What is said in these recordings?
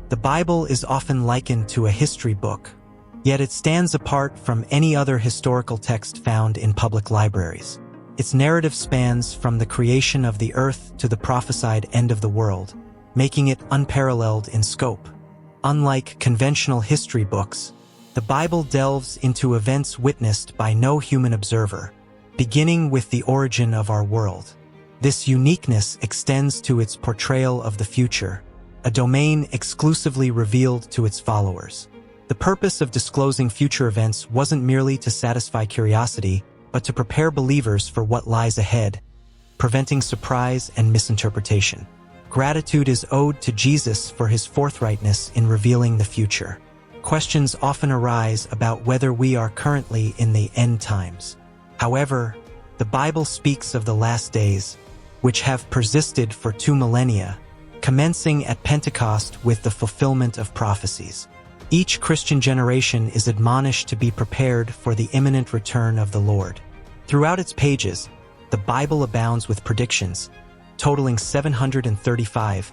The Bible is often likened to a history book, yet it stands apart from any other historical text found in public libraries. Its narrative spans from the creation of the earth to the prophesied end of the world, making it unparalleled in scope. Unlike conventional history books, the Bible delves into events witnessed by no human observer, beginning with the origin of our world. This uniqueness extends to its portrayal of the future, a domain exclusively revealed to its followers. The purpose of disclosing future events wasn't merely to satisfy curiosity, but to prepare believers for what lies ahead, preventing surprise and misinterpretation. Gratitude is owed to Jesus for his forthrightness in revealing the future. Questions often arise about whether we are currently in the end times. However, the Bible speaks of the last days, which have persisted for 2 millennia, commencing at Pentecost with the fulfillment of prophecies. Each Christian generation is admonished to be prepared for the imminent return of the Lord. Throughout its pages, the Bible abounds with predictions, totaling 735,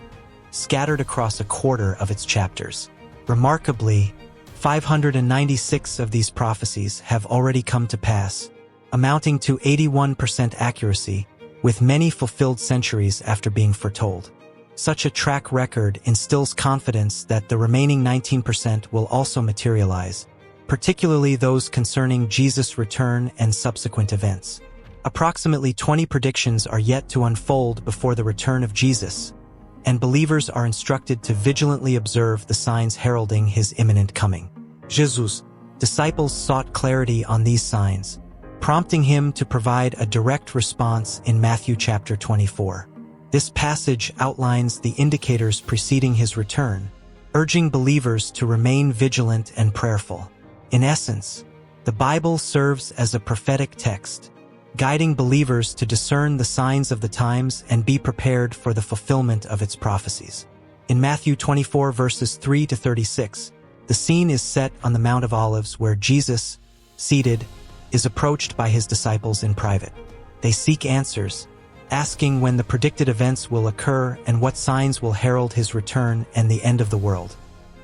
scattered across a quarter of its chapters. Remarkably, 596 of these prophecies have already come to pass, amounting to 81% accuracy, with many fulfilled centuries after being foretold. Such a track record instills confidence that the remaining 19% will also materialize, particularly those concerning Jesus' return and subsequent events. Approximately 20 predictions are yet to unfold before the return of Jesus, and believers are instructed to vigilantly observe the signs heralding his imminent coming. Jesus' disciples sought clarity on these signs, prompting him to provide a direct response in Matthew chapter 24. This passage outlines the indicators preceding his return, urging believers to remain vigilant and prayerful. In essence, the Bible serves as a prophetic text, guiding believers to discern the signs of the times and be prepared for the fulfillment of its prophecies. In Matthew 24 verses 3 to 36, the scene is set on the Mount of Olives where Jesus, seated, is approached by his disciples in private. They seek answers, asking when the predicted events will occur and what signs will herald his return and the end of the world.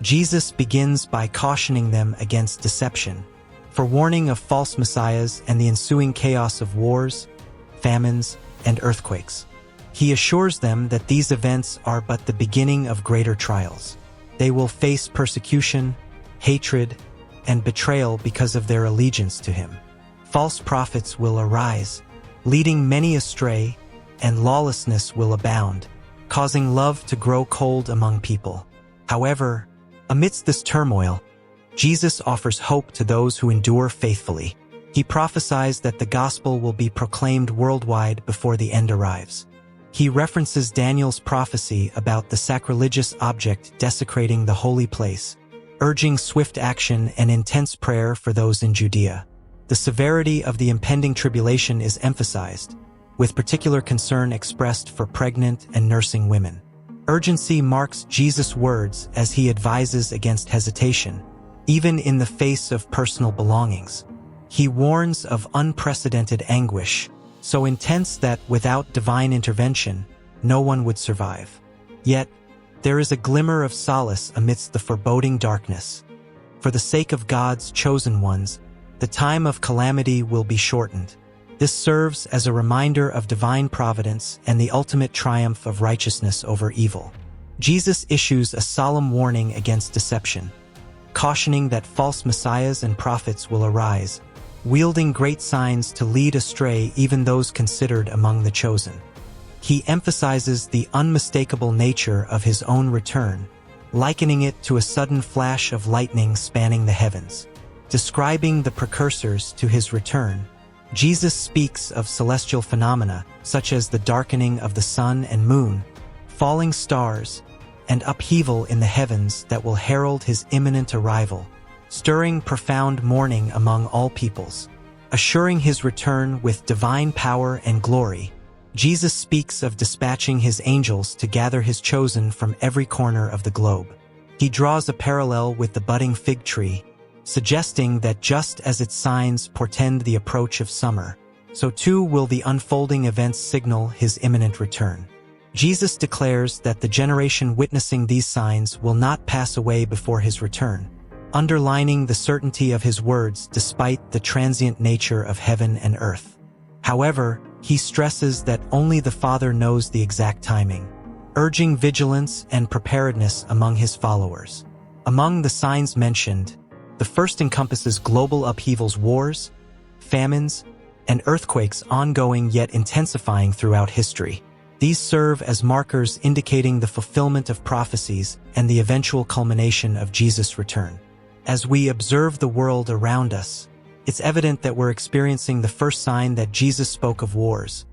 Jesus begins by cautioning them against deception, forewarning of false messiahs and the ensuing chaos of wars, famines, and earthquakes. He assures them that these events are but the beginning of greater trials. They will face persecution, hatred, and betrayal because of their allegiance to him. False prophets will arise, leading many astray, and lawlessness will abound, causing love to grow cold among people. However, amidst this turmoil, Jesus offers hope to those who endure faithfully. He prophesies that the gospel will be proclaimed worldwide before the end arrives. He references Daniel's prophecy about the sacrilegious object desecrating the holy place, urging swift action and intense prayer for those in Judea. The severity of the impending tribulation is emphasized, with particular concern expressed for pregnant and nursing women. Urgency marks Jesus' words as he advises against hesitation, even in the face of personal belongings. He warns of unprecedented anguish, so intense that without divine intervention, no one would survive. Yet, there is a glimmer of solace amidst the foreboding darkness. For the sake of God's chosen ones, the time of calamity will be shortened. This serves as a reminder of divine providence and the ultimate triumph of righteousness over evil. Jesus issues a solemn warning against deception, cautioning that false messiahs and prophets will arise, wielding great signs to lead astray even those considered among the chosen. He emphasizes the unmistakable nature of his own return, likening it to a sudden flash of lightning spanning the heavens. Describing the precursors to his return, Jesus speaks of celestial phenomena such as the darkening of the sun and moon, falling stars, and upheaval in the heavens that will herald his imminent arrival, stirring profound mourning among all peoples. Assuring his return with divine power and glory, Jesus speaks of dispatching his angels to gather his chosen from every corner of the globe. He draws a parallel with the budding fig tree, suggesting that just as its signs portend the approach of summer, so too will the unfolding events signal his imminent return. Jesus declares that the generation witnessing these signs will not pass away before his return, underlining the certainty of his words despite the transient nature of heaven and earth. However, he stresses that only the Father knows the exact timing, urging vigilance and preparedness among his followers. Among the signs mentioned, the first encompasses global upheavals, wars, famines, and earthquakes ongoing yet intensifying throughout history. These serve as markers indicating the fulfillment of prophecies and the eventual culmination of Jesus' return. As we observe the world around us, it's evident that we're experiencing the first sign that Jesus spoke of wars,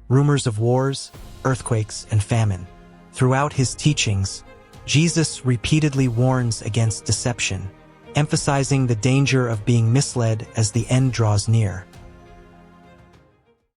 rumors of wars, earthquakes, and famine. Throughout his teachings, Jesus repeatedly warns against deception, emphasizing the danger of being misled as the end draws near.